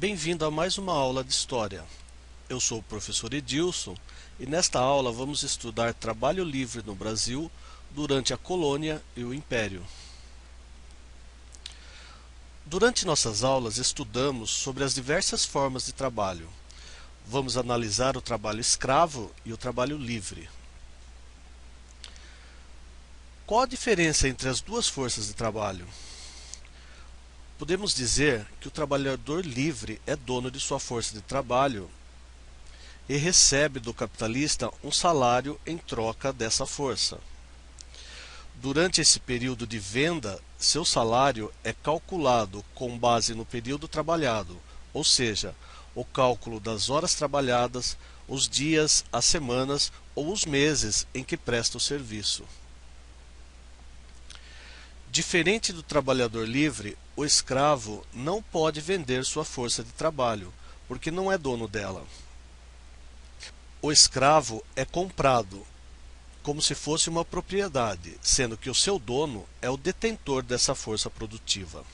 Bem-vindo a mais uma aula de História. Eu sou o professor Edilson e nesta aula vamos estudar trabalho livre no Brasil durante a colônia e o Império. Durante nossas aulas estudamos sobre as diversas formas de trabalho. Vamos analisar o trabalho escravo e o trabalho livre. Qual a diferença entre as duas forças de trabalho? Podemos dizer que o trabalhador livre é dono de sua força de trabalho e recebe do capitalista um salário em troca dessa força. Durante esse período de venda, seu salário é calculado com base no período trabalhado, ou seja, o cálculo das horas trabalhadas, os dias, as semanas ou os meses em que presta o serviço. Diferente do trabalhador livre, o escravo não pode vender sua força de trabalho, porque não é dono dela. O escravo é comprado como se fosse uma propriedade, sendo que o seu dono é o detentor dessa força produtiva.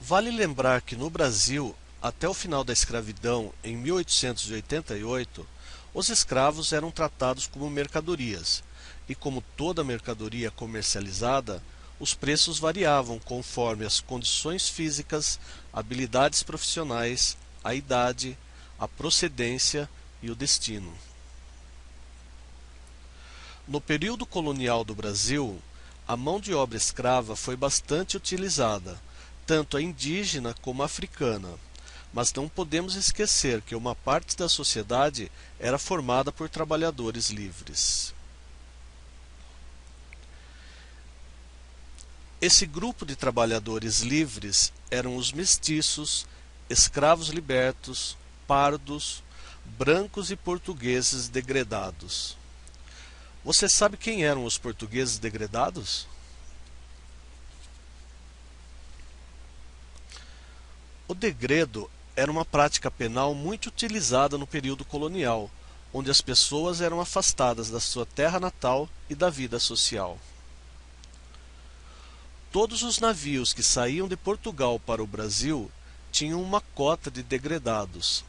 Vale lembrar que no Brasil, até o final da escravidão, em 1888, os escravos eram tratados como mercadorias, e como toda mercadoria comercializada, os preços variavam conforme as condições físicas, habilidades profissionais, a idade, a procedência e o destino. No período colonial do Brasil, a mão de obra escrava foi bastante utilizada, tanto a indígena como a africana, mas não podemos esquecer que uma parte da sociedade era formada por trabalhadores livres. Esse grupo de trabalhadores livres eram os mestiços, escravos libertos, pardos, brancos e portugueses degredados. Você sabe quem eram os portugueses degredados? O degredo era uma prática penal muito utilizada no período colonial, onde as pessoas eram afastadas da sua terra natal e da vida social. Todos os navios que saíam de Portugal para o Brasil tinham uma cota de degredados.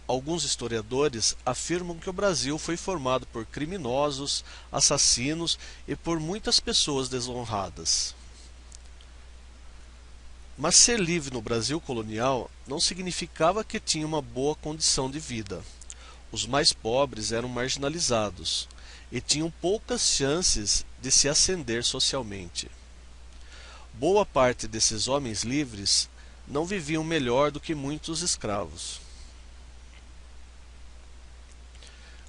Alguns historiadores afirmam que o Brasil foi formado por criminosos, assassinos e por muitas pessoas desonradas. Mas ser livre no Brasil colonial não significava que tinha uma boa condição de vida. Os mais pobres eram marginalizados e tinham poucas chances de se ascender socialmente. Boa parte desses homens livres não viviam melhor do que muitos escravos.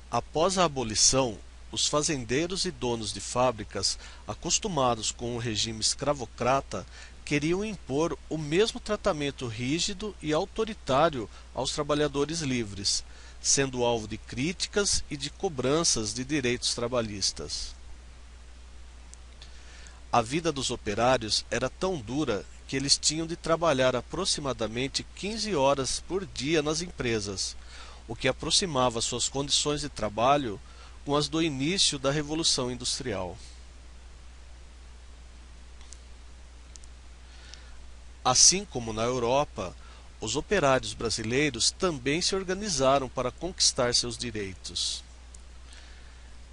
Após a abolição, os fazendeiros e donos de fábricas, acostumados com o regime escravocrata, queriam impor o mesmo tratamento rígido e autoritário aos trabalhadores livres, sendo alvo de críticas e de cobranças de direitos trabalhistas. A vida dos operários era tão dura que eles tinham de trabalhar aproximadamente 15 horas por dia nas empresas, o que aproximava suas condições de trabalho com as do início da Revolução Industrial. Assim como na Europa, os operários brasileiros também se organizaram para conquistar seus direitos.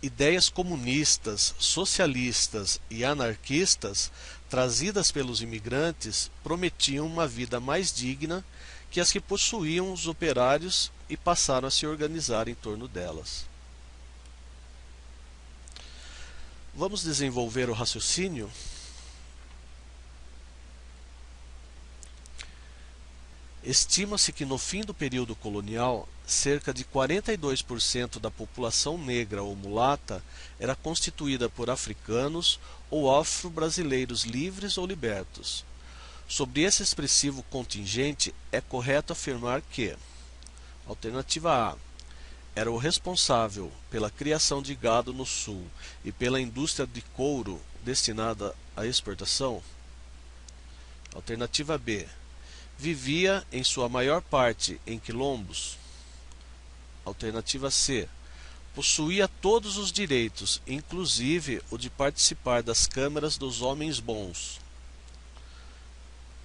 Ideias comunistas, socialistas e anarquistas trazidas pelos imigrantes prometiam uma vida mais digna que as que possuíam os operários e passaram a se organizar em torno delas. Vamos desenvolver o raciocínio? Estima-se que no fim do período colonial, cerca de 42% da população negra ou mulata era constituída por africanos ou afro-brasileiros livres ou libertos. Sobre esse expressivo contingente, é correto afirmar que: alternativa A, era o responsável pela criação de gado no sul e pela indústria de couro destinada à exportação. Alternativa B, vivia em sua maior parte em quilombos. Alternativa C, possuía todos os direitos, inclusive o de participar das câmaras dos homens bons.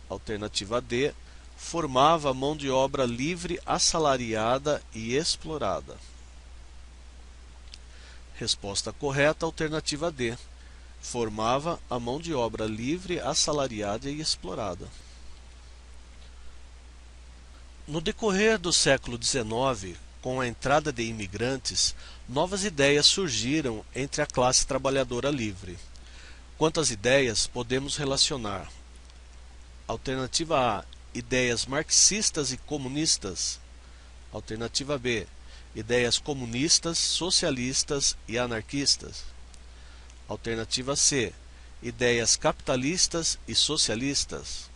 Alternativa D, formava mão de obra livre, assalariada e explorada. Resposta correta, alternativa D. Formava a mão de obra livre, assalariada e explorada. No decorrer do século XIX, com a entrada de imigrantes, novas ideias surgiram entre a classe trabalhadora livre. Quanto às ideias, podemos relacionar: alternativa A, ideias marxistas e comunistas. Alternativa B, ideias comunistas, socialistas e anarquistas. Alternativa C, ideias capitalistas e socialistas.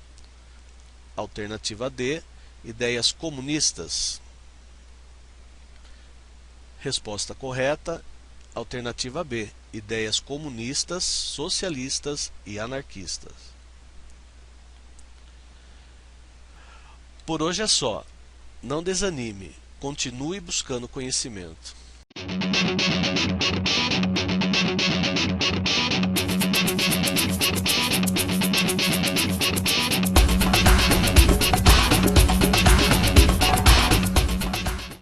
Alternativa D, ideias comunistas. Resposta correta, alternativa B, ideias comunistas, socialistas e anarquistas. Por hoje é só. Não desanime, continue buscando conhecimento.